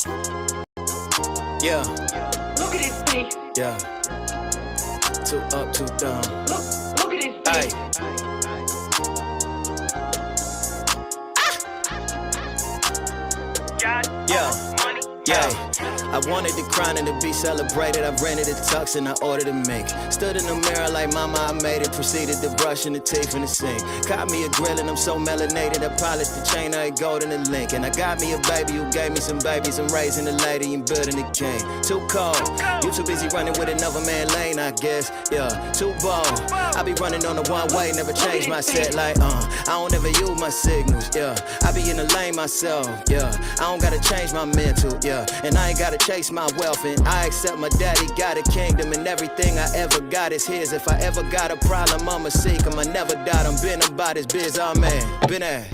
Yeah, Look at this thing. yeah. Two up, two down. Look at this thing. Yeah, yeah. I wanted the crown and to be celebrated. I rented a tux and I ordered a mink. Stood in the mirror like mama, I made it. Proceeded to brushing the teeth in the sink. Caught me a grill and I'm so melanated. I polished the chain, I ain't gold in the link. And I got me a baby who gave me some babies. I'm raising a lady and building a king. Too cold. You too busy running with another man lane, I guess. Yeah, too bold. I be running on the one way, never change my set. Like, I don't ever use my signals. Yeah, I be in the lane myself. Yeah, I don't gotta change my mental. Yeah, and I ain't gotta chase my wealth, and I accept my daddy got a kingdom, and everything I ever got is his. If I ever got a problem, I'ma seek him. I never doubt him. Been about his biz, oh man. Been there.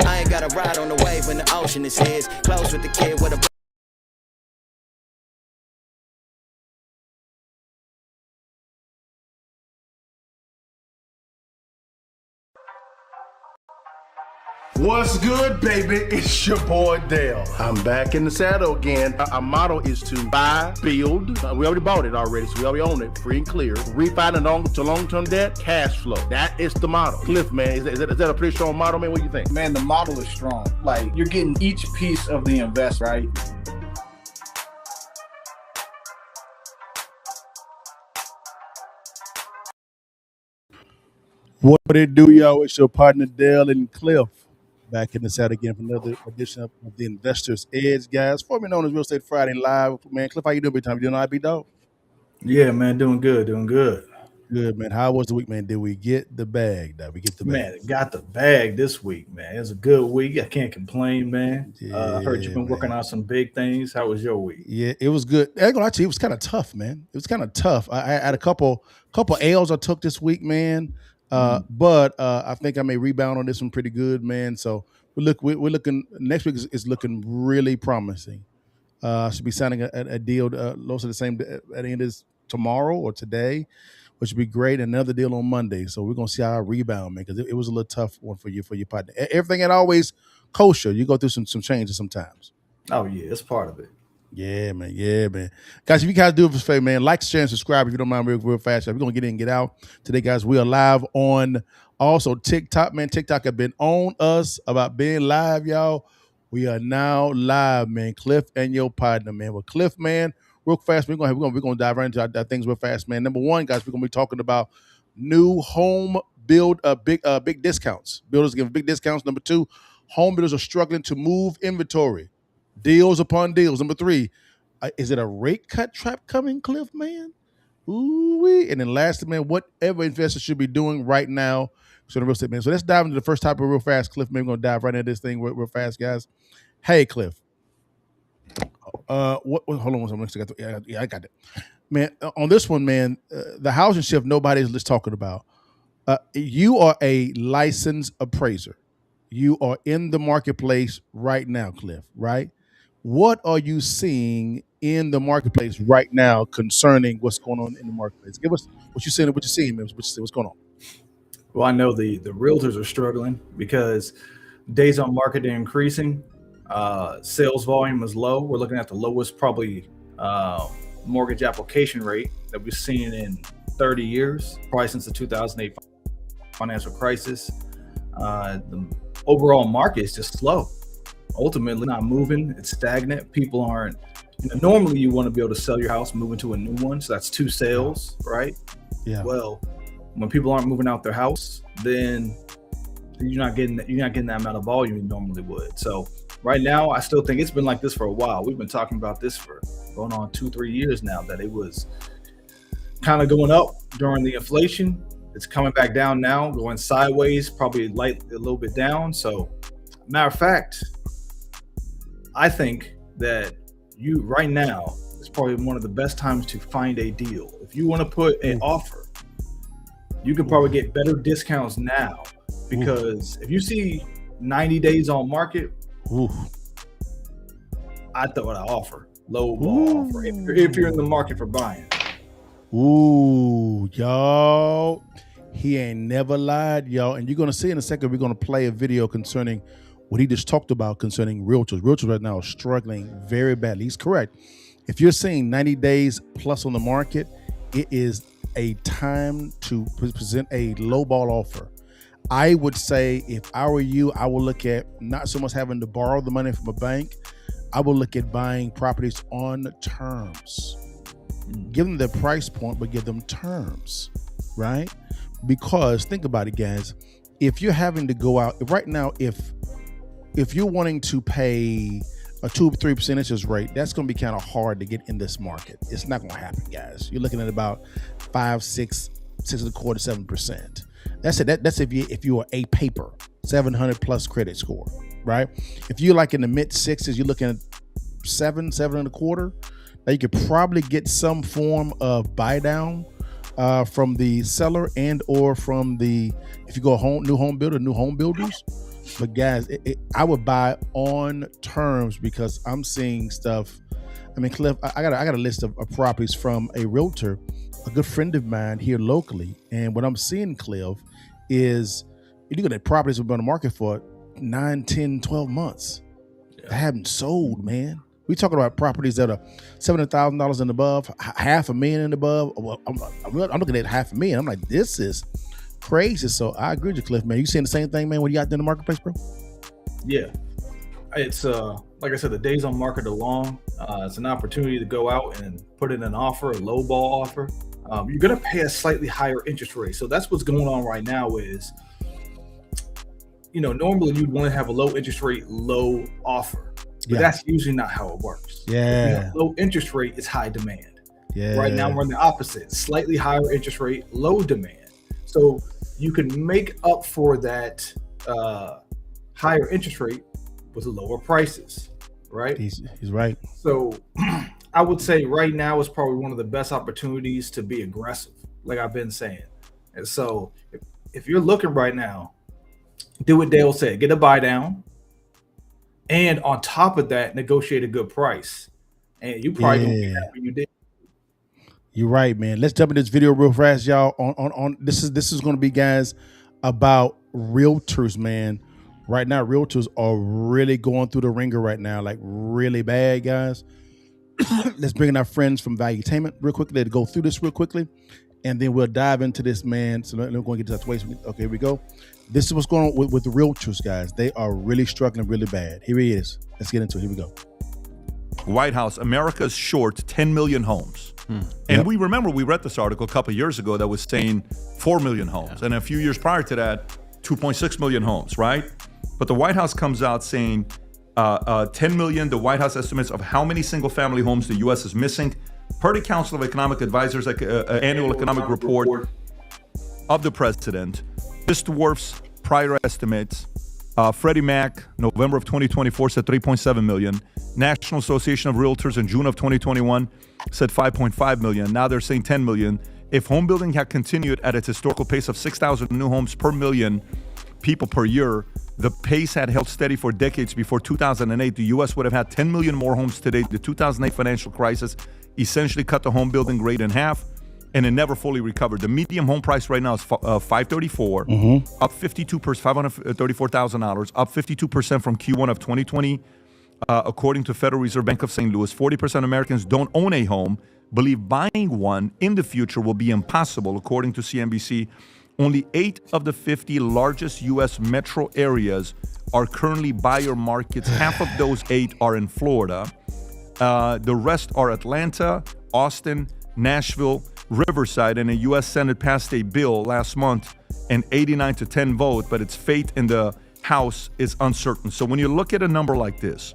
I ain't gotta ride on the wave when the ocean is his. Close with the kid with a What's good, baby? It's your boy Dale. I'm back in the saddle again. Our motto is to buy, build. We already bought it already, so we already own it, free and clear. Refinance to long-term debt, cash flow. That is the motto. Cliff, man, is that a pretty strong motto, man? What do you think? Man, the model is strong. Like, you're getting each piece of the invest, right? What it do, y'all? It's your partner Dale and Cliff. Back in the saddle again for another edition of the Investor's Edge, guys. Formerly known as Real Estate Friday Live. Man, Cliff, how you doing, big time? You doing all right, big dog? Yeah, man, doing good, doing good. Good, man. How was the week, man? Did we get the bag? Did we get the bag? Man, got the bag this week, man. It was a good week. I can't complain, man. I heard you've been working on some big things. How was your week? Yeah, it was good. I ain't gonna lie to you, it was kind of tough, man. It was kind of tough. I had a couple L's I took this week, man. But I think I may rebound on this one pretty good, man. So we're looking next week is looking really promising. Should be signing a deal close to the same at the end of tomorrow or today, which would be great. Another deal on Monday. So we're gonna see how I rebound, man, because it was a little tough one for your partner. Everything ain't always kosher. You go through some changes sometimes. Oh yeah, it's part of it. Yeah, man. Yeah, man. Guys, if you guys do us a favor, man, like, share, and subscribe if you don't mind real fast. We're going to get in and get out. Today, guys, we are live on also TikTok, man. TikTok have been on us about being live, y'all. We are now live, man. Cliff and your partner, man. Well, Cliff, man, real fast, we're gonna dive right into our things real fast, man. Number one, guys, we're going to be talking about new home build big discounts. Builders giving big discounts. Number two, home builders are struggling to move inventory. Deals upon deals. Number three, is it a rate cut trap coming, Cliff, man? Ooh-wee. And then lastly, man, whatever investors should be doing right now. So the real estate, man. So let's dive into the first topic real fast, Cliff. Maybe we're going to dive right into this thing real fast, guys. Hey, Cliff. Hold on one second. Yeah, I got it. Man, on this one, man, the housing shift nobody's just talking about. You are a licensed appraiser. You are in the marketplace right now, Cliff, right? What are you seeing in the marketplace right now concerning what's going on in the marketplace? Give us what you're seeing, man. What's going on? Well, I know the realtors are struggling because days on market are increasing. Sales volume is low. We're looking at the lowest probably mortgage application rate that we've seen in 30 years, probably since the 2008 financial crisis. The overall market is just slow. Ultimately not moving. It's stagnant. People aren't, normally you want to be able to sell your house, move into a new one. So that's two sales, right? Yeah. Well, when people aren't moving out their house, then you're not getting that amount of volume you normally would. So right now, I still think it's been like this for a while. We've been talking about this for going on 2-3 years now, that it was kind of going up during the inflation. It's coming back down now, going sideways, probably a little bit down. So matter of fact, I think that you right now is probably one of the best times to find a deal. If you want to put an offer, you can probably get better discounts now, because if you see 90 days on market, I throw an offer, low ball offer, if you're in the market for buying. Ooh, y'all. He ain't never lied, y'all. And you're going to see in a second, we're going to play a video concerning what he just talked about concerning realtors. Realtors right now are struggling very badly. He's correct. If you're seeing 90 days plus on the market, it is a time to present a lowball offer. I would say if I were you, I will look at not so much having to borrow the money from a bank. I will look at buying properties on terms. Give them the price point, but give them terms, right? Because think about it, guys. If you're having to go out right now, if you're wanting to pay a 2-3% interest rate, that's going to be kind of hard to get in this market. It's not going to happen, guys. You're looking at about 5, 6, 6.25%, 7%. That's it. That's if you are a paper 700 plus credit score, right? If you're like in the mid 6s, you're looking at 7.25. Now you could probably get some form of buy down from the seller and or from the, if you go new home builders. But guys, I would buy on terms because I'm seeing stuff. I mean, Cliff, I got a list of properties from a realtor, a good friend of mine here locally. And what I'm seeing, Cliff, is you're looking at properties that have been on the market for 9, 10, 12 months. They haven't sold, man. We're talking about properties that are $700,000 and above, $500,000 and above. Well, I'm looking at $500,000. I'm like, this is crazy. So I agree with you, Cliff, man. You seeing the same thing, man, when you out there in the marketplace, bro? Yeah. It's like I said, the days on market are long. It's an opportunity to go out and put in an offer, a low ball offer. You're going to pay a slightly higher interest rate. So that's what's going on right now is, normally you'd want to have a low interest rate, low offer. But that's usually not how it works. Yeah. Low interest rate is high demand. Yeah. Right now we're in the opposite, slightly higher interest rate, low demand. So you can make up for that higher interest rate with lower prices, right? He's right. So I would say right now is probably one of the best opportunities to be aggressive, like I've been saying. And so if you're looking right now, do what Dale said, get a buy down. And on top of that, negotiate a good price. And you probably gonna be happy you did. You're right, man. Let's jump in this video real fast, y'all. On this is going to be, guys, about realtors, man. Right now, realtors are really going through the ringer right now, like really bad, guys. Let's bring in our friends from Valuetainment real quickly to go through this real quickly, and then we'll dive into this, man. So let me go and get to that waste. Okay, here we go. This is what's going on with the realtors, guys. They are really struggling really bad. Here he is. Let's get into it. Here we go. White House, America's short 10 million homes. And we read this article a couple of years ago that was saying 4 million homes. And a few years prior to that, 2.6 million homes, right? But the White House comes out saying 10 million, the White House estimates of how many single family homes the U.S. is missing. Per the Council of Economic Advisors annual economic report of the president, this dwarfs prior estimates. Freddie Mac, November of 2024, said 3.7 million. National Association of Realtors in June of 2021 said 5.5 million. Now they're saying 10 million. If home building had continued at its historical pace of 6,000 new homes per million people per year, the pace had held steady for decades before 2008. The U.S. would have had 10 million more homes today. The 2008 financial crisis essentially cut the home building rate in half, and it never fully recovered. The median home price right now is $534, up 52%, $534,000, up 52% from Q1 of 2020. According to Federal Reserve Bank of St. Louis, 40% of Americans don't own a home, believe buying one in the future will be impossible. According to CNBC, only 8 of the 50 largest U.S. metro areas are currently buyer markets. Half of those 8 are in Florida. The rest are Atlanta, Austin, Nashville, Riverside, and a U.S. Senate passed a bill last month, an 89-10 vote, but its fate in the House is uncertain. So when you look at a number like this,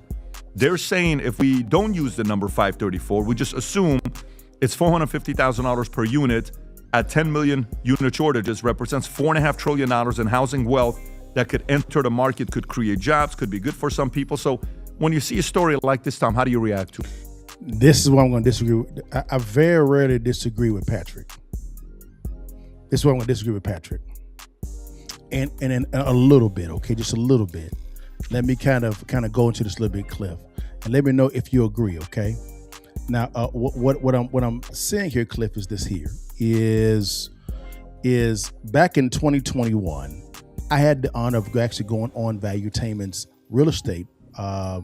they're saying if we don't use the number 534, we just assume it's $450,000 per unit at 10 million unit shortages, represents $4.5 trillion in housing wealth that could enter the market, could create jobs, could be good for some people. So when you see a story like this, Tom, how do you react to it? This is what I'm going to disagree with. I very rarely disagree with Patrick. This is what I'm going to disagree with Patrick. And a little bit, okay, just a little bit. Let me kind of go into this little bit, Cliff, and let me know if you agree, okay? Now, what I'm saying here, Cliff, is this here is back in 2021, I had the honor of actually going on Valuetainment's real estate. I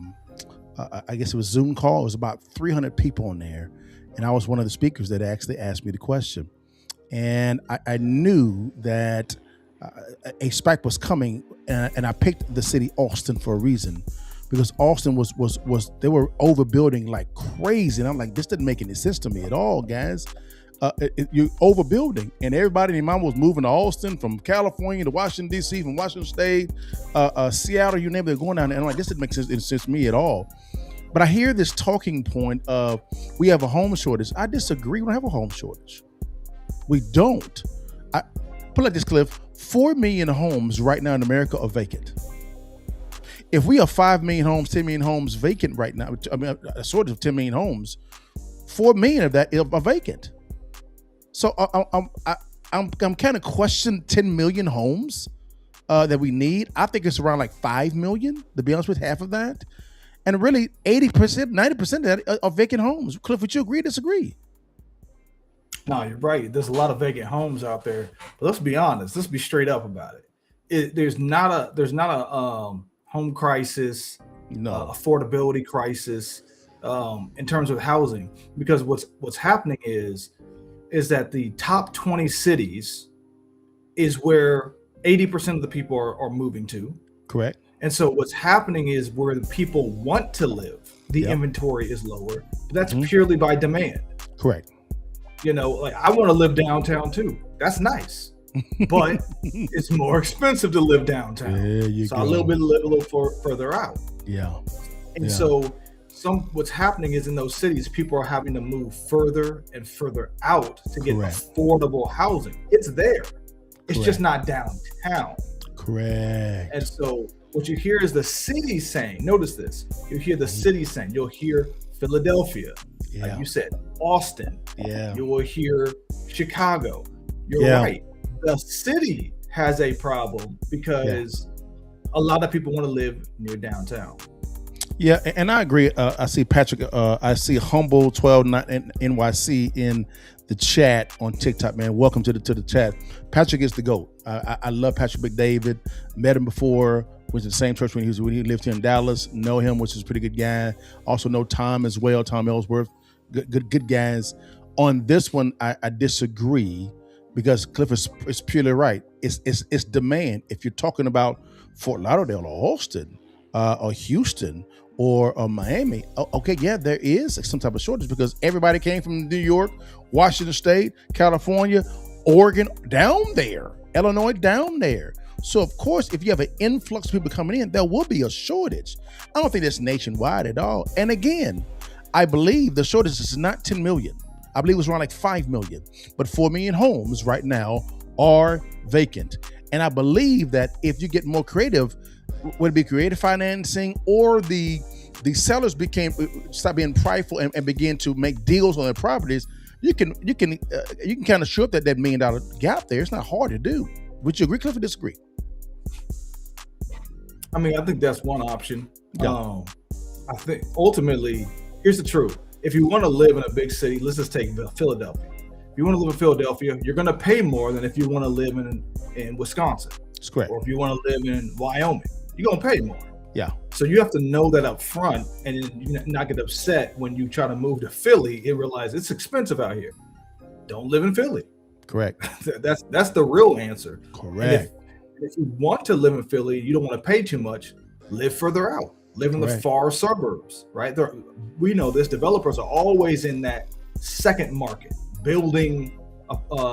guess it was Zoom call. It was about 300 people on there, and I was one of the speakers that actually asked me the question. And I knew that a spike was coming, and I picked the city Austin for a reason, because Austin was they were overbuilding like crazy, and I'm like, this didn't make any sense to me at all, guys. You're overbuilding, and everybody in mom was moving to Austin from California to Washington D.C., from Washington State, Seattle, you name it, they're going down there. And I'm like, this didn't make sense to me at all. But I hear this talking point of we have a home shortage. I disagree. We don't have a home shortage. We don't. I put it like this, Cliff. 4 million homes right now in America are vacant. If we have 5 million homes, 10 million homes vacant right now, I mean, a shortage of 10 million homes, 4 million of that are vacant. So I'm kind of questioning 10 million homes that we need. I think it's around like 5 million, to be honest with half of that. And really 80%, 90% of that are vacant homes. Cliff, would you agree or disagree? No, you're right. There's a lot of vacant homes out there. But let's be honest. Let's be straight up about it. There's not a home crisis, affordability crisis in terms of housing, because what's happening is that the top 20 cities is where 80% of the people are moving to. Correct. And so what's happening is where the people want to live, the inventory is lower. But that's purely by demand. Correct. You know, like I want to live downtown too. That's nice. But it's more expensive to live downtown. So I live a little further out. Yeah. And so what's happening is in those cities, people are having to move further and further out to get affordable housing. It's there. It's just not downtown. Correct. And so what you hear is the city saying, notice this, you hear the city saying, you'll hear Philadelphia, like you said, Austin, you will hear Chicago. You're right. The city has a problem because a lot of people want to live near downtown. Yeah, and I agree. I see Patrick. I see Humble 12 NYC in the chat on TikTok. Man, welcome to the chat. Patrick is the GOAT. I love Patrick McDavid. Met him before. Was in the same church when he lived here in Dallas. Know him, which is a pretty good guy. Also know Tom as well. Tom Ellsworth. Good guys. On this one, I disagree, because Cliff is purely right. It's demand. If you're talking about Fort Lauderdale or Austin or Houston or Miami, okay, there is some type of shortage, because everybody came from New York, Washington State, California, Oregon, down there, Illinois, down there. So of course, if you have an influx of people coming in, there will be a shortage. I don't think that's nationwide at all. And again, I believe the shortage is not 10 million. I believe it was around like 5 million, but 4 million homes right now are vacant. And I believe that if you get more creative, would it be creative financing, or the sellers stop being prideful and begin to make deals on their properties, you can kind of show up that $1 million gap there. It's not hard to do. Would you agree, Cliff, or disagree? I mean, I think that's one option. I think ultimately, here's the truth. If you want to live in a big city, let's just take Philadelphia. If you want to live in Philadelphia, you're going to pay more than if you want to live in Wisconsin. That's correct. Or if you want to live in Wyoming, you're going to pay more. Yeah. So you have to know that up front, and not get upset when you try to move to Philly and realize it's expensive out here. Don't live in Philly. Correct. That's the real answer. Correct. If you want to live in Philly, you don't want to pay too much, live further out. Live in the far suburbs, right? We know this. Developers are always in that second market, building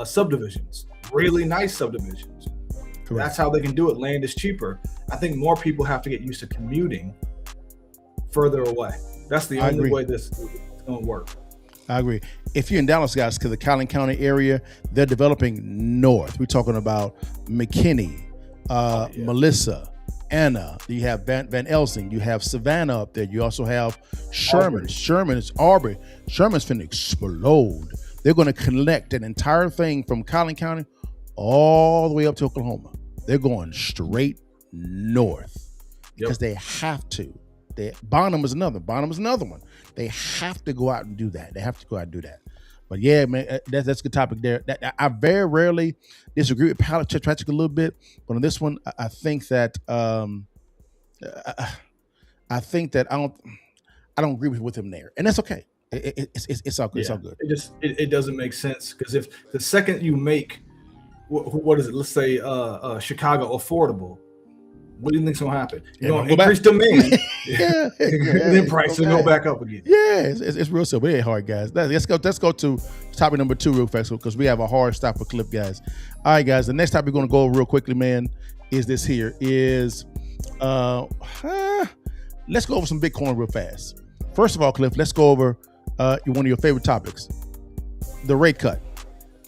subdivisions, really nice subdivisions. Correct. That's how they can do it. Land is cheaper. I think more people have to get used to commuting further away. That's the only way this is going to work. I agree. If you're in Dallas, guys, because the Collin County area, they're developing north. We're talking about McKinney, Melissa, Anna. You have Van Elsing. You have Savannah up there. You also have Sherman. Aubrey. Sherman's finna explode. They're going to connect an entire thing from Collin County all the way up to Oklahoma. They're going straight north because they have to. Bonham is another one. They have to go out and do that. But yeah, man, that's a good topic there. I very rarely disagree with Patrick a little bit, but on this one, I think that I think that I don't agree with him there, and that's okay. It's all good. It's all good. It doesn't make sense, because if the second you make what is it? Let's say Chicago affordable. What do you think's gonna happen? You're gonna increase demand, Yeah, and then prices will go back up again. Yeah, it's real simple. It ain't hard, guys. Let's go to topic number 2 real fast, because we have a hard stop for Cliff, guys. All right, guys. The next topic we're gonna go over real quickly, man, is this here. Let's go over some Bitcoin real fast. First of all, Cliff, let's go over one of your favorite topics, the rate cut.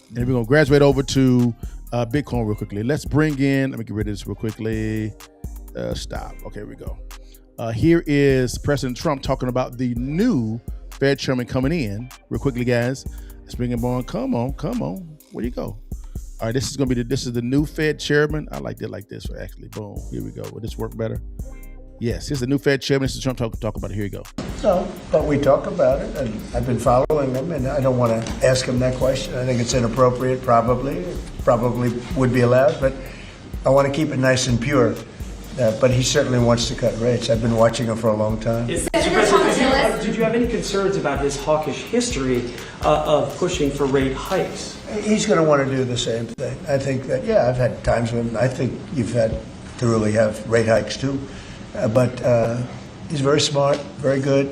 And we're going to graduate over to Bitcoin real quickly. Let's bring in, let me get rid of this real quickly. Stop. Okay, here we go. Here is President Trump talking about the new Fed chairman coming in real quickly, guys. Let's bring him on. Come on. Where do you go? All right, this is the new Fed chairman. I like it like this, actually. Boom. Here we go. Will this work better? Yes, here's the new Fed chairman. Mr. Trump talk about it. Here you go. No, but we talk about it, and I've been following him, and I don't want to ask him that question. I think it's inappropriate, probably would be allowed, but I want to keep it nice and pure. But he certainly wants to cut rates. I've been watching him for a long time. Mr. President, did you have any concerns about his hawkish history of pushing for rate hikes? He's going to want to do the same thing. I think that, I've had times when I think you've had to really have rate hikes too. But he's very smart, very good,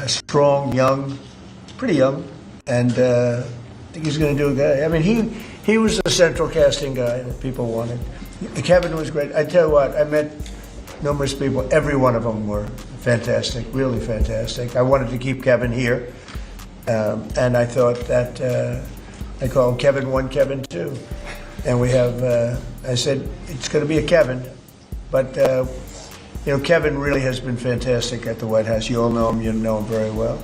strong, young, pretty young, and I think he's going to do a good. I mean, he was the central casting guy that people wanted. Kevin was great. I tell you what, I met numerous people. Every one of them were fantastic, really fantastic. I wanted to keep Kevin here, and I thought that I call him Kevin 1, Kevin 2, and we have. I said it's going to be a Kevin, but. Kevin really has been fantastic at the White House. You all know him. You know him very well.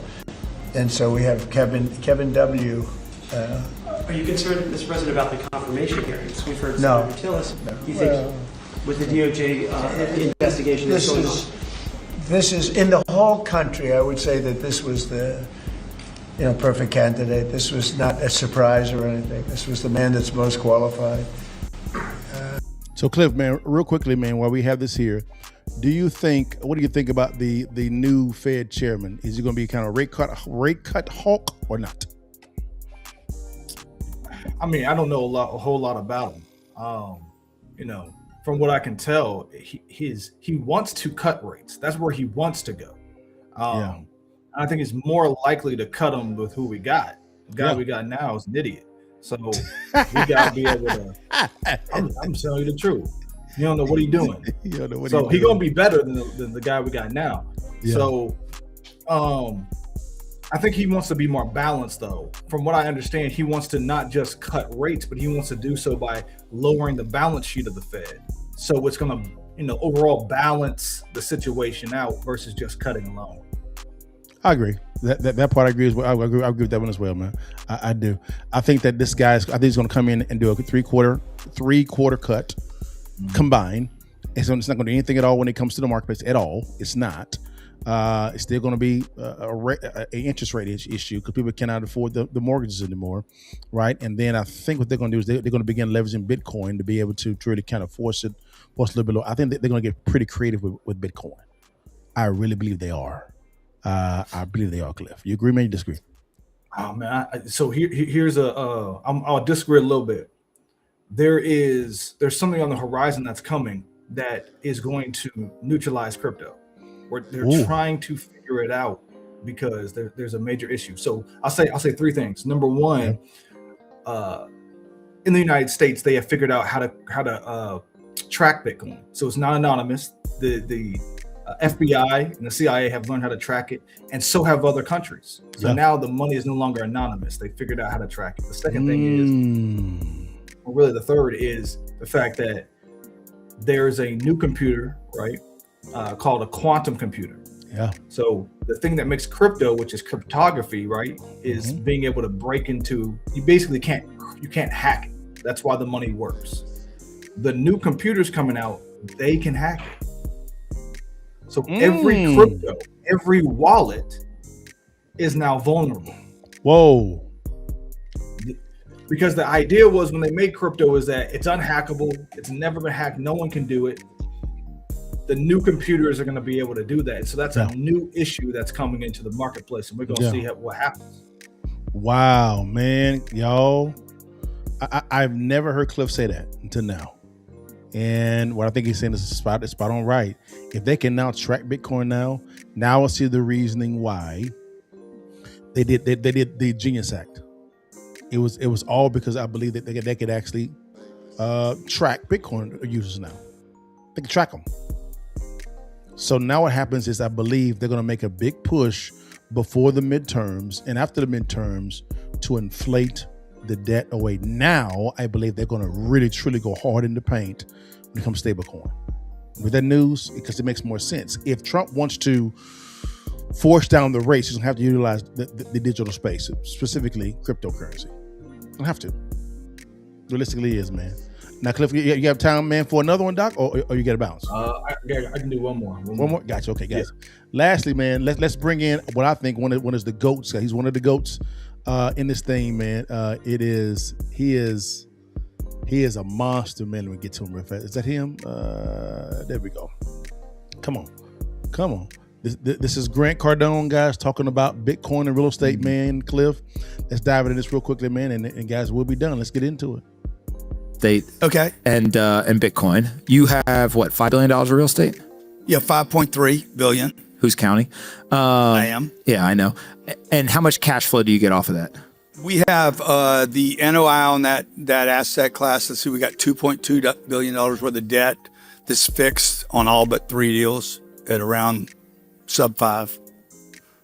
And so we have Kevin W. Are you concerned, Mr. President, about the confirmation hearings? We've heard No. Senator Tillis. You think with the DOJ investigation? This is in the whole country. I would say that this was the perfect candidate. This was not a surprise or anything. This was the man that's most qualified. So, Cliff, man, real quickly, man, while we have this here, what do you think about the new Fed chairman? Is he going to be kind of rate cut hawk or not? I mean, I don't know a whole lot about him. From what I can tell, he wants to cut rates. That's where he wants to go. I think he's more likely to cut them with who we got. The guy we got now is an idiot. So we gotta be able to. I'm telling you the truth. You don't know what he's doing. So he's gonna be better than the guy we got now. Yeah. So, I think he wants to be more balanced, though. From what I understand, he wants to not just cut rates, but he wants to do so by lowering the balance sheet of the Fed. So it's gonna, overall balance the situation out versus just cutting alone. I agree. That part I agree with. I agree with that one as well, man. I do. I think that this I think he's going to come in and do a three quarter cut combined. And so it's not going to do anything at all when it comes to the marketplace at all. It's not. It's still going to be an interest rate issue because people cannot afford the mortgages anymore, right? And then I think what they're going to do is they're going to begin leveraging Bitcoin to be able to really kind of force a little bit low. I think they're going to get pretty creative with Bitcoin. I really believe they are. I believe they are, Cliff. You agree, man? You disagree? Oh man! So here's I'll disagree a little bit. There's something on the horizon that's coming that is going to neutralize crypto. Where they're trying to figure it out because there's a major issue. So I'll say three things. Number one, in the United States, they have figured out how to track Bitcoin. So it's not anonymous. The FBI and the CIA have learned how to track it, and so have other countries. So now the money is no longer anonymous. They figured out how to track it. The second thing is, or really the third is the fact that there's a new computer, right, called a quantum computer. Yeah. So the thing that makes crypto, which is cryptography, right, is being able to break into. You basically can't hack it. That's why the money works. The new computers coming out, they can hack it. So every crypto, every wallet is now vulnerable. Whoa. Because the idea was when they made crypto is that it's unhackable. It's never been hacked. No one can do it. the new computers are going to be able to do that. So that's a new issue that's coming into the marketplace, and we're going to see what happens. Wow, man, y'all. I've never heard Cliff say that until now. And what I think he's saying is spot on right. If they can now track Bitcoin now I see the reasoning why they did the Genius Act. It was all because I believe that they could actually track Bitcoin users now. They can track them. So now what happens is I believe they're going to make a big push before the midterms and after the midterms to inflate the debt away. Now I believe they're going to really truly go hard in the paint when it comes to stablecoin. With that news, because it makes more sense. If Trump wants to force down the rates, he's going to have to utilize the digital space, specifically cryptocurrency. Don't have to. Realistically, is, man. Now, Cliff, you have time, man, for another one, Doc, or you get a bounce? I can do one more. One more? Gotcha. Okay, guys. Yeah. Lastly, man, let's bring in what I think one is the GOATs. He's one of the GOATs in this thing, man. He is a monster, man. Let me get to him real fast. Is that him? There we go. Come on. This is Grant Cardone, guys, talking about Bitcoin and real estate, man. Cliff, let's dive into this real quickly, man. And guys, we'll be done. Let's get into it. Okay. And Bitcoin. You have what, $5 billion of real estate? Yeah, 5.3 billion. Who's counting? I am. Yeah, I know. And how much cash flow do you get off of that? We have the NOI on that asset class. Let's see, we got $2.2 billion worth of debt that's fixed on all but 3 deals at around sub 5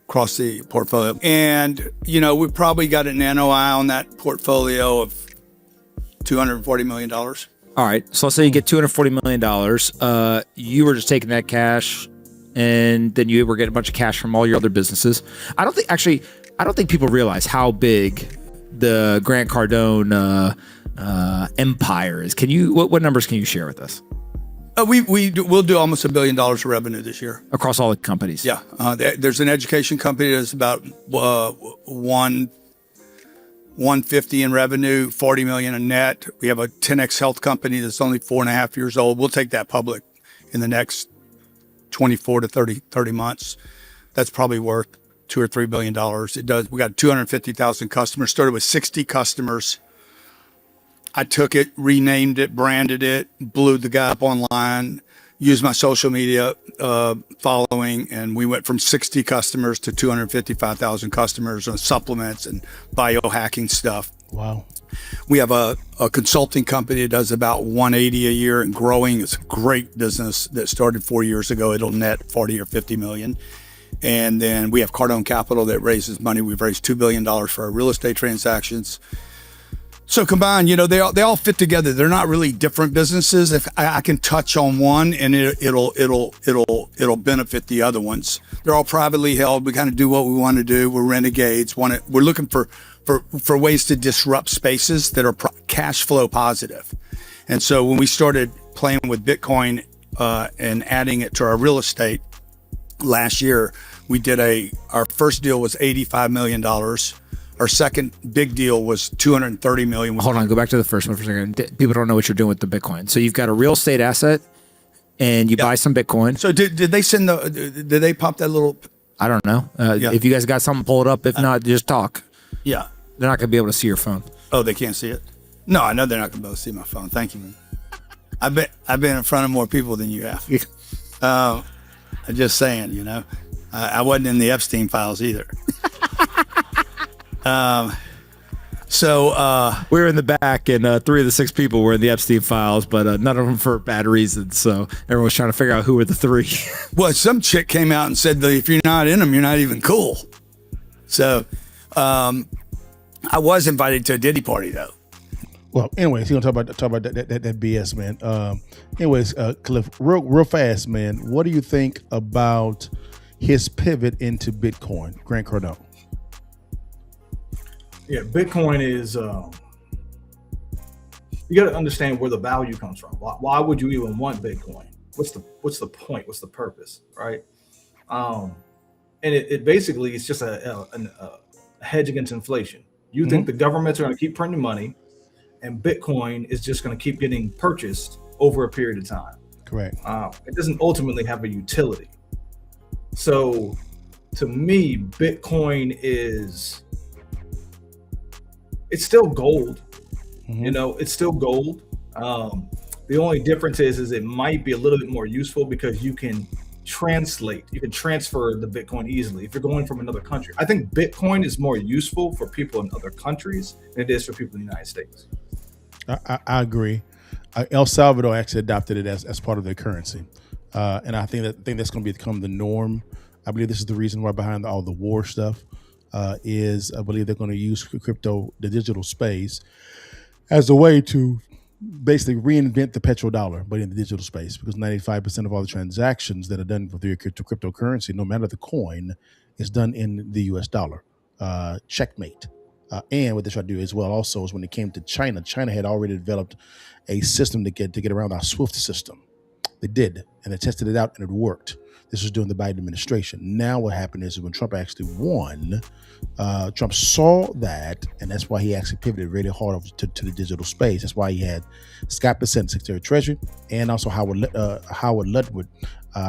across the portfolio. And, we've probably got an NOI on that portfolio of $240 million. All right. So let's say you get $240 million. You were just taking that cash and then you were getting a bunch of cash from all your other businesses. I don't think people realize how big the Grant Cardone empire is. What numbers can you share with us? We'll do almost $1 billion of revenue this year across all the companies. Yeah, there's an education company that's about 150 in revenue, 40 million in net. We have a 10x health company that's only 4.5 years old. We'll take that public in the next 24 to 30 months. That's probably worth $2 or $3 billion. It does. We got 250,000 customers. Started with 60 customers. I took it, renamed it, branded it, blew the guy up online, used my social media following, and we went from 60 customers to 255,000 customers on supplements and biohacking stuff. Wow. We have a consulting company that does about 180 a year and growing. It's a great business that started 4 years ago. It'll net 40 or 50 million. And then we have Cardone Capital that raises money. We've raised $2 billion for our real estate transactions. So combined, they all fit together. They're not really different businesses. If I can touch on one, and it'll benefit the other ones. They're all privately held. We kind of do what we want to do. We're renegades. We're looking for ways to disrupt spaces that are cash flow positive. And so when we started playing with Bitcoin and adding it to our real estate last year, we did our first deal was $85 million. Our second big deal was $230 million. Hold on, go back to the first one for a second. People don't know what you're doing with the Bitcoin. So you've got a real estate asset, and you buy some Bitcoin. So did they send did they pop that little? I don't know. If you guys got something, pull it up. If not, just talk. Yeah. They're not going to be able to see your phone. Oh, they can't see it? No, I know they're not going to be able to see my phone. Thank you, man. I've been in front of more people than you have. I'm just saying, I wasn't in the Epstein files either. We're in the back, and 3 of the 6 people were in the Epstein files, but none of them for bad reasons. So everyone's trying to figure out who were the 3. Well, some chick came out and said that if you're not in them, you're not even cool. So I was invited to a Diddy party, though. Well, anyways, you're gonna talk about that BS, man. Cliff, real fast, man. What do you think about his pivot into Bitcoin, Grant Cardone? Yeah, Bitcoin is, you got to understand where the value comes from. Why would you even want Bitcoin? What's the point? What's the purpose, right? And it basically is just a hedge against inflation. You think the governments are going to keep printing money, and Bitcoin is just going to keep getting purchased over a period of time. Correct. It doesn't ultimately have a utility. So to me, Bitcoin it's still gold. Mm-hmm. You know, it's still gold. The only difference is it might be a little bit more useful because you can transfer the Bitcoin easily if you're going from another country. I think Bitcoin is more useful for people in other countries than it is for people in the United States. I agree. El Salvador actually adopted it as part of their currency, and I think that's going to become the norm. I believe this is the reason why behind all the war stuff is I believe they're going to use crypto, the digital space, as a way to basically reinvent the petrodollar, but in the digital space, because 95% of all the transactions that are done with the cryptocurrency, no matter the coin, is done in the US dollar. Checkmate. And what they try to do as well also is when it came to China, China had already developed a system to get around our SWIFT system. They did, and they tested it out, and it worked. This was during the Biden administration. Now what happened is when Trump actually won, Trump saw that, and that's why he actually pivoted really hard over to the digital space. That's why he had Scott Bessent, Secretary of Treasury, and also Howard Ludwig,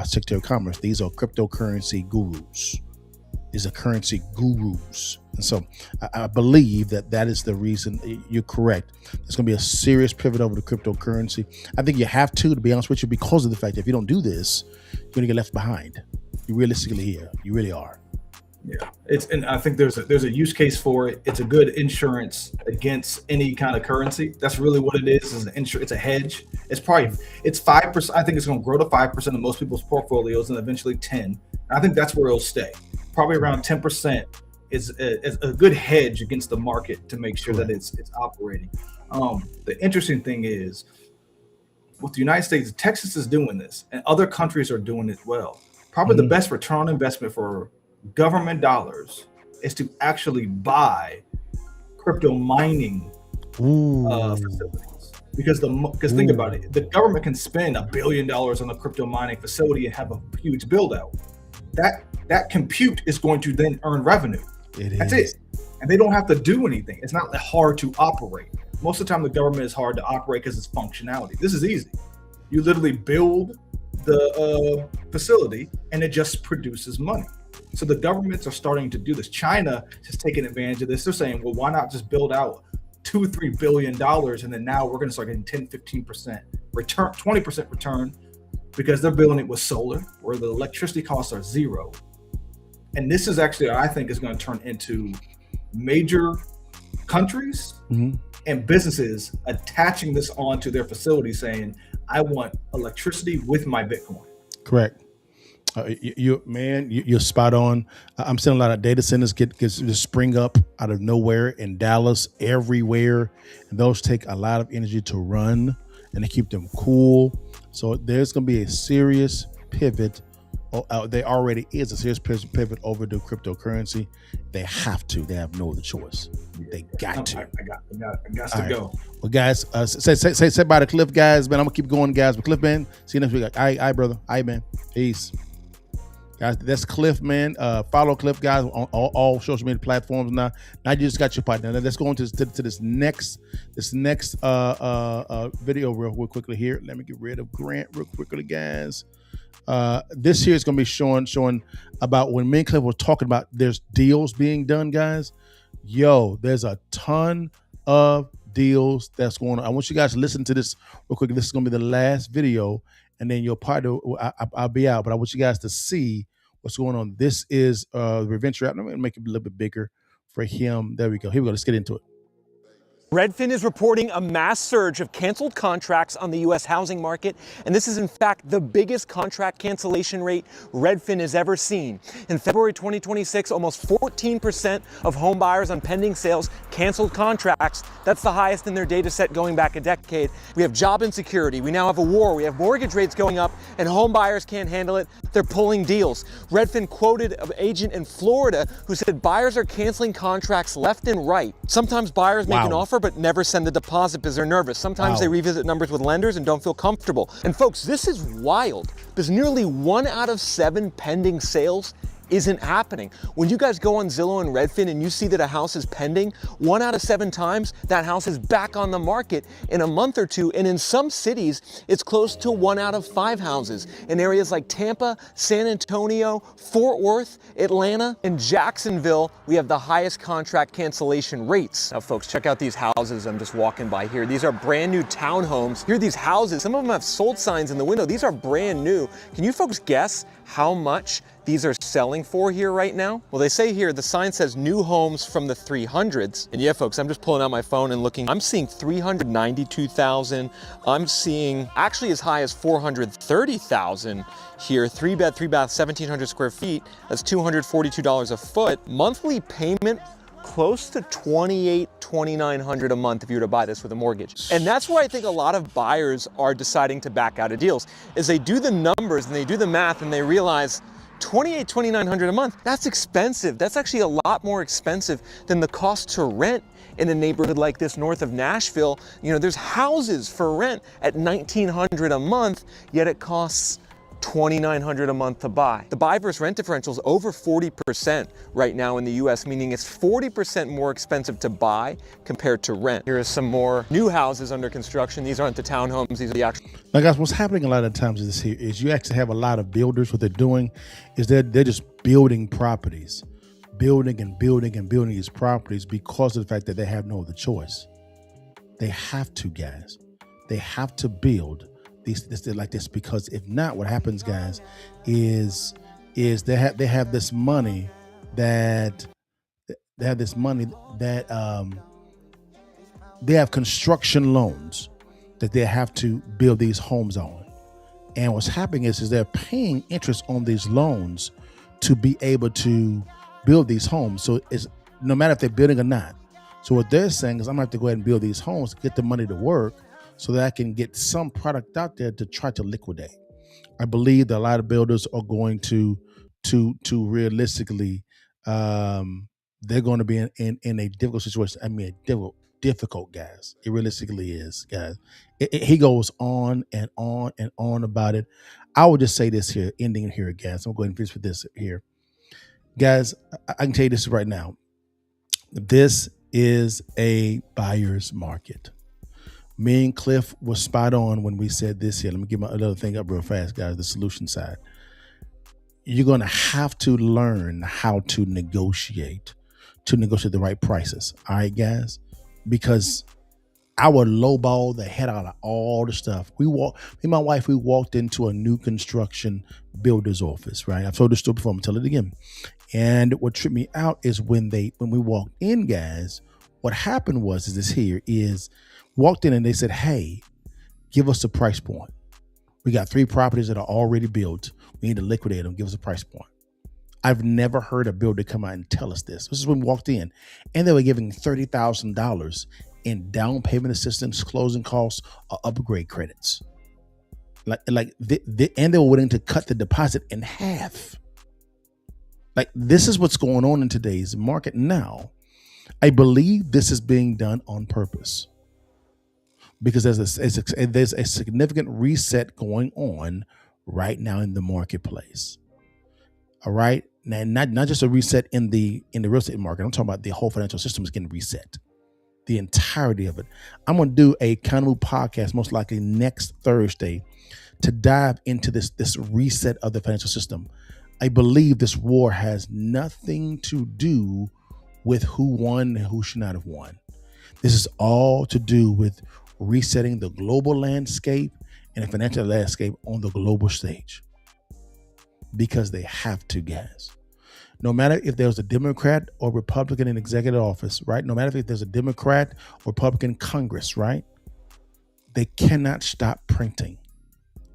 Secretary of Commerce. These are cryptocurrency gurus. These are currency gurus. And so I believe that is the reason. You're correct. There's going to be a serious pivot over to cryptocurrency. I think you have to be honest with you, because of the fact that if you don't do this, you're going to get left behind. You realistically here. You really are. Yeah, and I think there's a use case for it. It's a good insurance against any kind of currency. That's really what it is. It's a hedge. It's 5%. I think it's going to grow to 5% of most people's portfolios, and eventually 10%. I think that's where it'll stay. Probably around 10% is a good hedge against the market to make sure that it's operating. The interesting thing is, with the United States, Texas is doing this, and other countries are doing it well. Probably the best return on investment for government dollars is to actually buy crypto mining facilities, because think about it, the government can spend $1 billion on a crypto mining facility and have a huge build out. That compute is going to then earn revenue. That's it, and they don't have to do anything. It's not hard to operate. Most of the time, the government is hard to operate because it's functionality. This is easy. You literally build the facility, and it just produces money. So the governments are starting to do this. China has taken advantage of this. They're saying, well, why not just build out $2-3 billion, and then now we're going to start getting 10-15% return, 20% return, because they're building it with solar, where the electricity costs are zero. And this is actually, I think, is going to turn into major countries and businesses attaching this onto their facilities, saying, I want electricity with my Bitcoin. Correct. You're spot on. I'm seeing a lot of data centers just spring up out of nowhere in Dallas, everywhere. And those take a lot of energy to run, and they keep them cool. So there's going to be a serious pivot. There already is a serious pivot over to cryptocurrency. They have to. They have no other choice. They got to. I got to go. Well, guys, say bye to Cliff, guys. Man, I'm gonna keep going, guys. But Cliff, man, see you next week. All right, brother. All right, man. Peace. Guys, that's Cliff, man. Follow Cliff, guys, on all social media platforms now. Now you just got your partner. Now let's go into this next video real quickly here. Let me get rid of Grant real quickly, guys. This here is going to be showing about when me and Cliff were talking about there's deals being done, guys. Yo, there's a ton of deals that's going on. I want you guys to listen to this real quick. This is going to be the last video, and then your partner, I'll be out. But I want you guys to see what's going on. This is the Revenge Rap. I'm going to make it a little bit bigger for him. There we go. Here we go. Let's get into it. Redfin is reporting a mass surge of canceled contracts on the U.S. housing market, and this is in fact the biggest contract cancellation rate Redfin has ever seen. In February 2026, almost 14% of home buyers on pending sales canceled contracts. That's the highest in their data set going back a decade. We have job insecurity, we now have a war, we have mortgage rates going up, and home buyers can't handle it. They're pulling deals. Redfin quoted an agent in Florida who said buyers are canceling contracts left and right. Sometimes buyers make an offer but never send the deposit because they're nervous. Sometimes they revisit numbers with lenders and don't feel comfortable. And folks, this is wild because nearly 1 out of 7 pending sales isn't happening. When you guys go on Zillow and Redfin and you see that a house is pending, 1 out of 7 times that house is back on the market in a month or two. And in some cities, it's close to 1 out of 5 houses. In areas like Tampa, San Antonio, Fort Worth, Atlanta, and Jacksonville, we have the highest contract cancellation rates. Now folks, check out these houses I'm just walking by here. These are brand new townhomes. Here are these houses. Some of them have sold signs in the window. These are brand new. Can you folks guess how much these are selling for here right now? Well, they say here, the sign says new homes from the 300s. And yeah, folks, I'm just pulling out my phone and looking. I'm seeing 392,000. I'm seeing actually as high as 430,000 here. 3-bed, 3-bath, 1,700 square feet. That's $242 a foot. Monthly payment close to $2,900 a month if you were to buy this with a mortgage. And that's why I think a lot of buyers are deciding to back out of deals, is they do the numbers and they do the math and they realize $2,900 a month, that's expensive. That's actually a lot more expensive than the cost to rent in a neighborhood like this north of Nashville. You know, there's houses for rent at $1,900 a month, yet it costs $2,900 a month to buy. The buy versus rent differential is over 40% right now in the US, meaning it's 40% more expensive to buy compared to rent. Here are some more new houses under construction. These aren't the townhomes, these are the actual. Now guys, what's happening a lot of times is you actually have a lot of builders. What they're doing is they're just building properties, building and building and building these properties because of the fact that they have no other choice. They have to, guys. They have to build these like this, because if not, what happens, guys, is they have this money that they have construction loans that they have to build these homes on. And what's happening is they're paying interest on these loans to be able to build these homes. So it's no matter if they're building or not. So what they're saying is, I'm gonna have to go ahead and build these homes, get the money to work, so that I can get some product out there to try to liquidate. I believe that a lot of builders are going to realistically, they're going to be in a difficult situation. I mean, difficult, guys. It realistically is, guys. He goes on and on and on about it. I will just say this here, ending here, guys. I'm going to go ahead and finish with this here. Guys, I can tell you this right now. This is a buyer's market. Me and Cliff was spot on when we said this here. Let me give my another thing up real fast, guys, the solution side. You're going to have to learn how to negotiate the right prices. All right, guys? Because I would lowball the head out of all the stuff. Me and my wife, we walked into a new construction builder's office, right? I've told this story before, I'm gonna tell it again. And what tripped me out is when we walked in, guys, what happened was walked in and they said, hey, give us a price point. We got 3 properties that are already built. We need to liquidate them. Give us a price point. I've never heard a builder come out and tell us this. This is when we walked in, and they were giving $30,000 in down payment assistance, closing costs, or upgrade credits. And they were willing to cut the deposit in half. Like, this is what's going on in today's market now. I believe this is being done on purpose, because there's a significant reset going on right now in the marketplace. All right, now not just a reset in the real estate market. I'm talking about the whole financial system is getting reset, the entirety of it. I'm going to do a Kind podcast most likely next Thursday to dive into this reset of the financial system. I believe this war has nothing to do with who won and who should not have won. This is all to do with resetting the global landscape and the financial landscape on the global stage, because they have to, guys. No matter if there's a Democrat or Republican in executive office, right? No matter if there's a Democrat or Republican Congress, right? They cannot stop printing.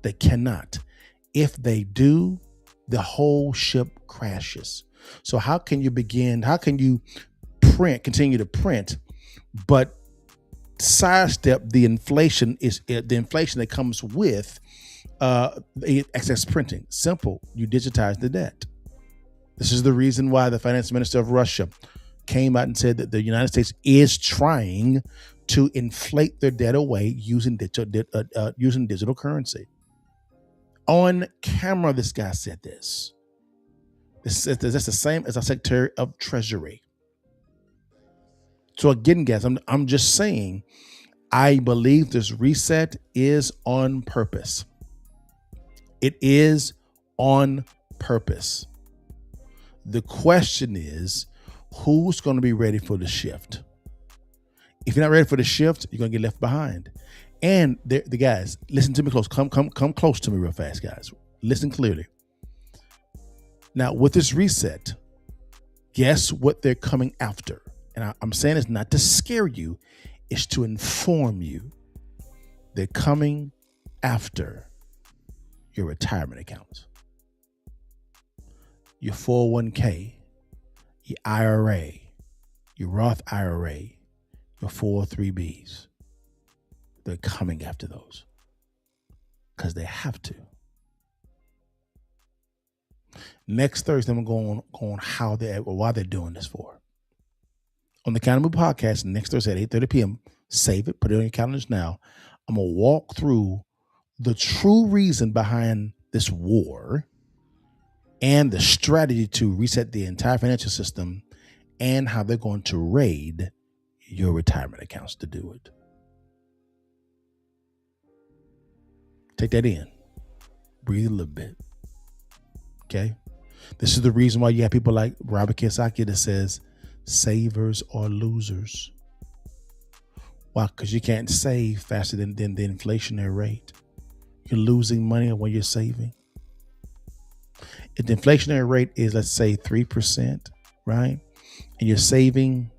They cannot. If they do, the whole ship crashes. So how can you continue to print, but sidestep the inflation that comes with excess printing? Simple. You digitize the debt. This is the reason why the finance minister of Russia came out and said that the United States is trying to inflate their debt away using digital currency. On camera, this guy said this. That's the same as our Secretary of Treasury. So again, guys, I'm just saying, I believe this reset is on purpose. It is on purpose. The question is, who's going to be ready for the shift? If you're not ready for the shift, you're going to get left behind. And the guys, listen to me close. Come close to me real fast, guys. Listen clearly. Now, with this reset, guess what they're coming after? And I'm saying it's not to scare you, it's to inform you. They're coming after your retirement accounts, your 401k, your IRA, your Roth IRA, your 403bs. They're coming after those because they have to. Next Thursday, I'm going to go on how why they're doing this for. On the County Move podcast next Thursday at 8:30 p.m. Save it, put it on your calendars now. I'm going to walk through the true reason behind this war and the strategy to reset the entire financial system and how they're going to raid your retirement accounts to do it. Take that in. Breathe a little bit. Okay? This is the reason why you have people like Robert Kiyosaki that says savers are losers. Why? Because you can't save faster than the inflationary rate. You're losing money when you're saving. If the inflationary rate is, let's say, 3%, right? And you're saving,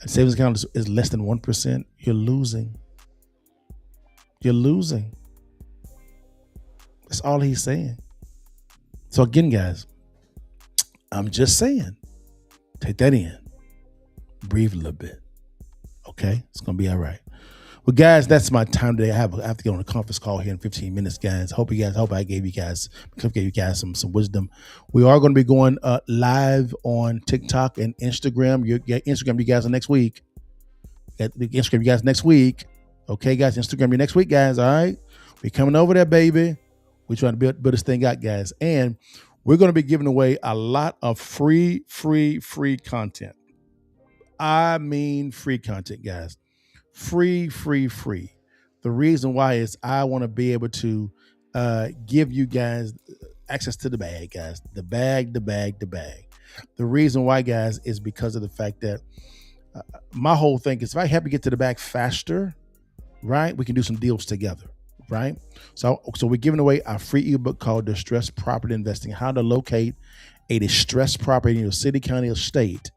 a savings account is less than 1%, you're losing. You're losing. That's all he's saying. So again, guys, I'm just saying, take that in. Breathe a little bit. Okay? It's going to be all right. Well, guys, that's my time today. I have to get on a conference call here in 15 minutes, guys. Hope I gave you guys some wisdom. We are going to be going live on TikTok and Instagram. Instagram, you guys, are next week. Instagram, you guys, next week. Okay, guys, Instagram, you next week, guys. All right? We're coming over there, baby. We're trying to build this thing out, guys. And we're going to be giving away a lot of free content. I mean free content, guys. Free. The reason why is I want to be able to give you guys access to the bag, guys. The bag. The reason why, guys, is because of the fact that my whole thing is if I help you get to the bag faster, right, we can do some deals together, right? So we're giving away our free ebook called Distressed Property Investing, how to locate a distressed property in your city, county, or state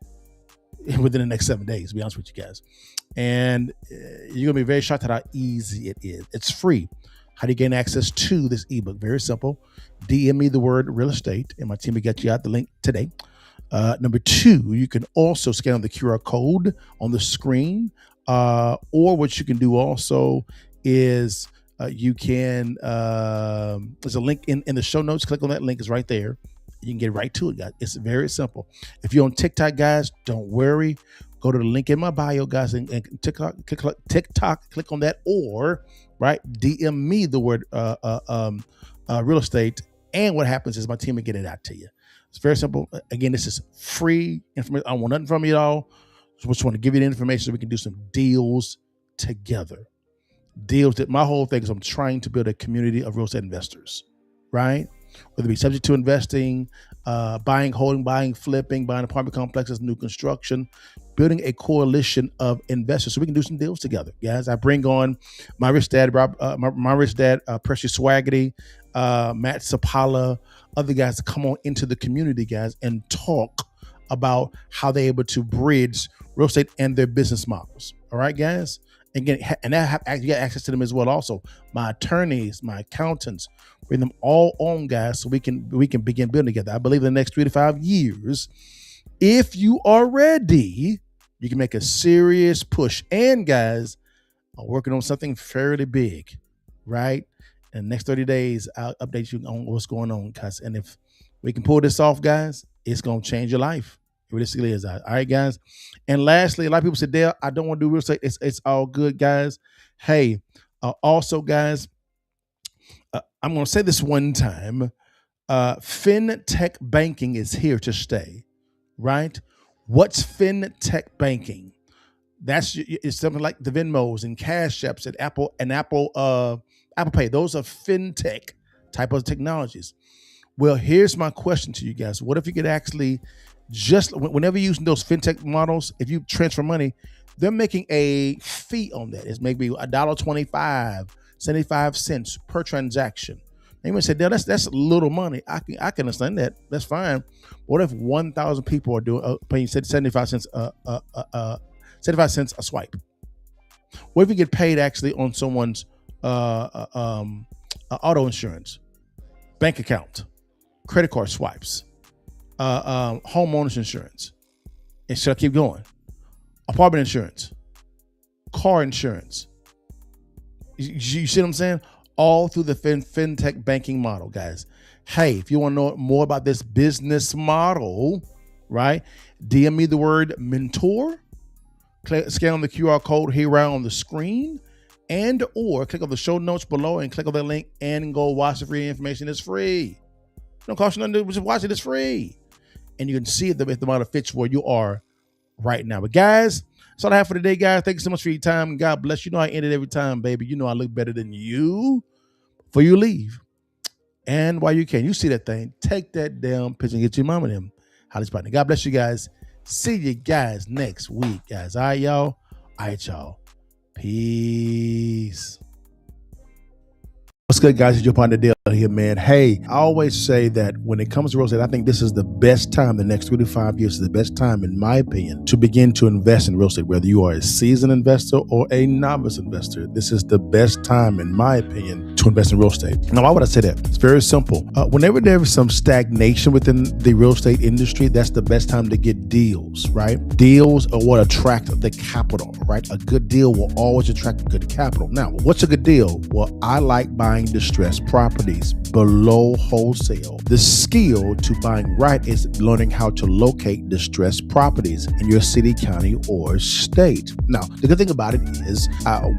within the next 7 days, to be honest with you guys. And you're going to be very shocked at how easy it is. It's free. How do you gain access to this ebook? Very simple. DM me the word real estate, and my team will get you out the link today. Number 2, you can also scan the QR code on the screen. Or what you can do also is you can, there's a link in the show notes. Click on that link. It's right there. You can get right to it, guys. It's very simple. If you're on TikTok, guys, don't worry. Go to the link in my bio, guys, and TikTok, click on that, or right, DM me the word real estate, and what happens is my team will get it out to you. It's very simple. Again, this is free information. I don't want nothing from you at all. Just want to give you the information so we can do some deals together. Deals that my whole thing is I'm trying to build a community of real estate investors, right? Whether it be subject to investing, buying, holding, buying, flipping, buying apartment complexes, new construction, building a coalition of investors so we can do some deals together, guys. I bring on my rich dad, Precious Swaggerty, Matt Sapala, other guys to come on into the community, guys, and talk about how they're able to bridge real estate and their business models. All right, guys? Again, and you got access to them as well. Also, my attorneys, my accountants, bring them all on, guys, so we can begin building together. I believe in the next 3 to 5 years, if you are ready, you can make a serious push. And guys, I'm working on something fairly big, right? In the next 30 days, I'll update you on what's going on, guys. And if we can pull this off, guys, it's going to change your life. It realistically is. All right, guys. And lastly, a lot of people say, Dale, I don't want to do real estate. It's all good, guys. Hey, also, guys, I'm going to say this one time. FinTech banking is here to stay, right? What's FinTech banking? It's something like the Venmos and Cash Apps and Apple Pay. Those are FinTech type of technologies. Well, here's my question to you guys. What if you could actually whenever you're using those FinTech models, if you transfer money, they're making a fee on that. It's maybe $1.25, 75 cents per transaction. They may say, that's little money. I can understand that. That's fine. What if 1,000 people are paying 75 cents 75 cents a swipe? What if you get paid actually on someone's auto insurance, bank account, credit card swipes, homeowners insurance, and should I keep going? Apartment insurance, car insurance. You see what I'm saying? All through the FinTech banking model, guys. Hey, if you want to know more about this business model, right? DM me the word mentor. Scan on the QR code here right on the screen, or click on the show notes below and click on that link and go watch the free information. It's free. Don't cost you nothing. Just watch it. It's free. And you can see if the model fits where you are right now. But guys, that's all I have for today, guys. Thank you so much for your time. God bless you. Know I end it every time, baby. You know I look better than you before you leave. And while you can, you see that thing, take that damn picture and get your mama them. Holly's partner. God bless you guys. See you guys next week, guys. All right, y'all. All right, y'all. Peace. What's good, guys? It's your partner LaDale here, man. Hey, I always say that when it comes to real estate, I think this is the best time. The next 3 to 5 years is the best time, in my opinion, to begin to invest in real estate. Whether you are a seasoned investor or a novice investor, this is the best time, in my opinion, to invest in real estate. Now, why would I say that? It's very simple. Whenever there is some stagnation within the real estate industry, that's the best time to get deals, right? Deals are what attract the capital, right? A good deal will always attract good capital. Now, what's a good deal? Well, I like buying distressed properties below wholesale. The skill to buying right is learning how to locate distressed properties in your city, county, or state. Now, the good thing about it is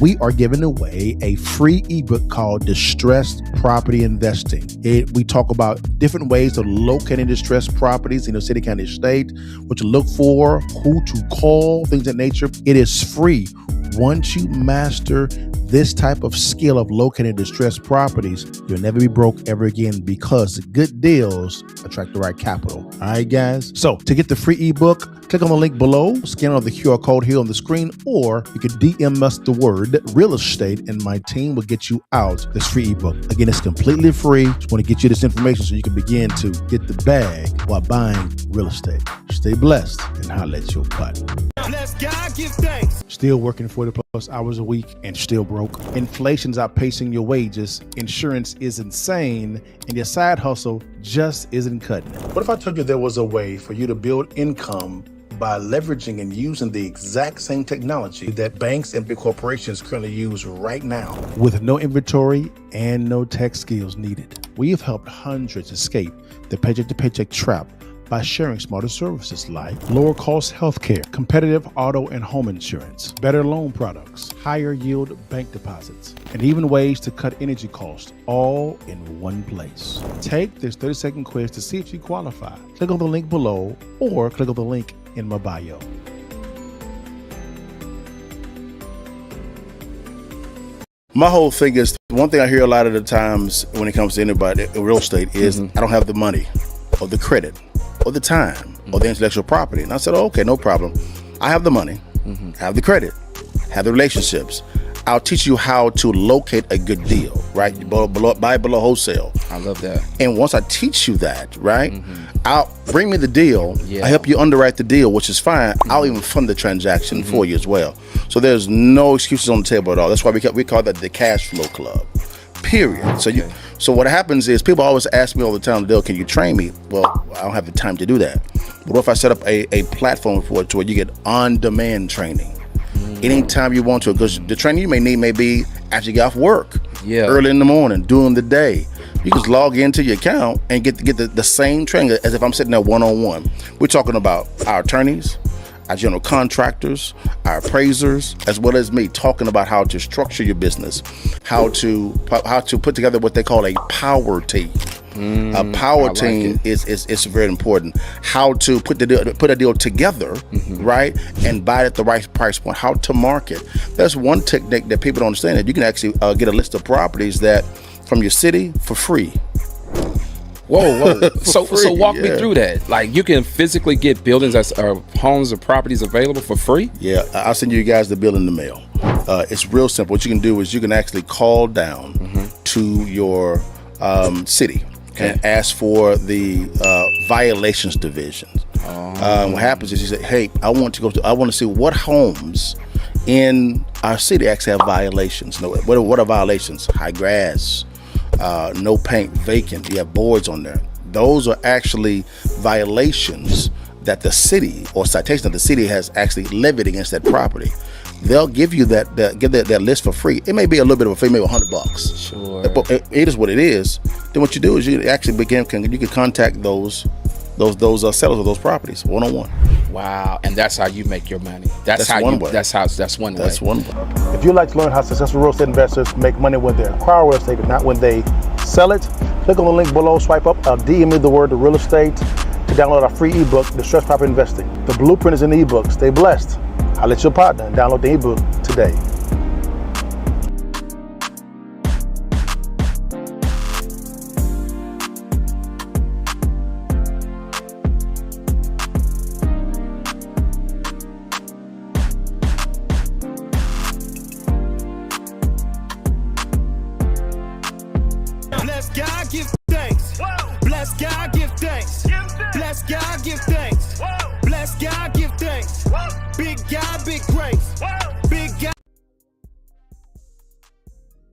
we are giving away a free ebook called Distressed Property Investing. We talk about different ways of locating distressed properties in your city, county, state, what to look for, who to call, things of that nature. It is free. Once you master this type of skill of locating distressed properties, you'll never be broke ever again, because good deals attract the right capital. All right, guys? So to get the free ebook, click on the link below, scan on the QR code here on the screen, or you can DM us the word real estate and my team will get you out this free ebook. Again, it's completely free. Just want to get you this information so you can begin to get the bag while buying real estate. Stay blessed and holla at your partner. Bless God, give thanks. Still working 40 plus hours a week and still broke. Inflation's outpacing your wages. Insurance is insane. And your side hustle just isn't cutting it. What if I told you there was a way for you to build income by leveraging and using the exact same technology that banks and big corporations currently use right now, with no inventory and no tech skills needed? We have helped hundreds escape the paycheck-to-paycheck trap by sharing smarter services like lower cost healthcare, competitive auto and home insurance, better loan products, higher yield bank deposits, and even ways to cut energy costs, all in one place. Take this 30-second quiz to see if you qualify. Click on the link below or click on the link in my bio. My whole thing is, one thing I hear a lot of the times when it comes to anybody in real estate is, I don't have the money or the credit or the time or the intellectual property. And I said, okay, no problem. I have the money, have the credit, have the relationships. I'll teach you how to locate a good deal, right? Buy below wholesale. I love that. And once I teach you that, right, I'll bring me the deal. I help you underwrite the deal, which is fine. I'll even fund the transaction for you as well. So there's no excuses on the table at all. That's why we call that the cash flow club. Period. So what happens is, people always ask me all the time, LaDale, can you train me? Well, I don't have the time to do that. But what if I set up a platform for it to where you get on-demand training? Anytime you want to, because the training you may need may be after you get off work, early in the morning, during the day. You just log into your account and get the same training as if I'm sitting there one-on-one. We're talking about our attorneys, our general contractors, our appraisers, as well as me, talking about how to structure your business, how to put together what they call a power team. Power team is very important. How to put a deal together, right, and buy it at the right price point. How to market. That's one technique that people don't understand. That you can actually get a list of properties that from your city for free. Whoa. So walk me through that. Like, you can physically get buildings or homes or properties available for free? Yeah, I'll send you guys the bill in the mail. It's real simple. What you can do is you can actually call down to your city and ask for the violations division. What happens is you say, hey, I want to see what homes in our city actually have violations. What are violations? High grass, no paint, vacant. You have boards on there. Those are actually violations that the city, or citation that the city has actually levied against that property. They'll give you that list for free. It may be a little bit of a fee, maybe $100. Sure. But it is what it is. Then what you do is you actually you can contact those sellers of those properties one-on-one. Wow, and that's how you make your money. That's one way. That's one way. If you'd like to learn how successful real estate investors make money when they acquire real estate and not when they sell it, click on the link below, swipe up, DM me the word to real estate to download our free ebook, Distressed Property Investing. The blueprint is in the ebook. Stay blessed. I'll let your partner and download the ebook today. Bless God give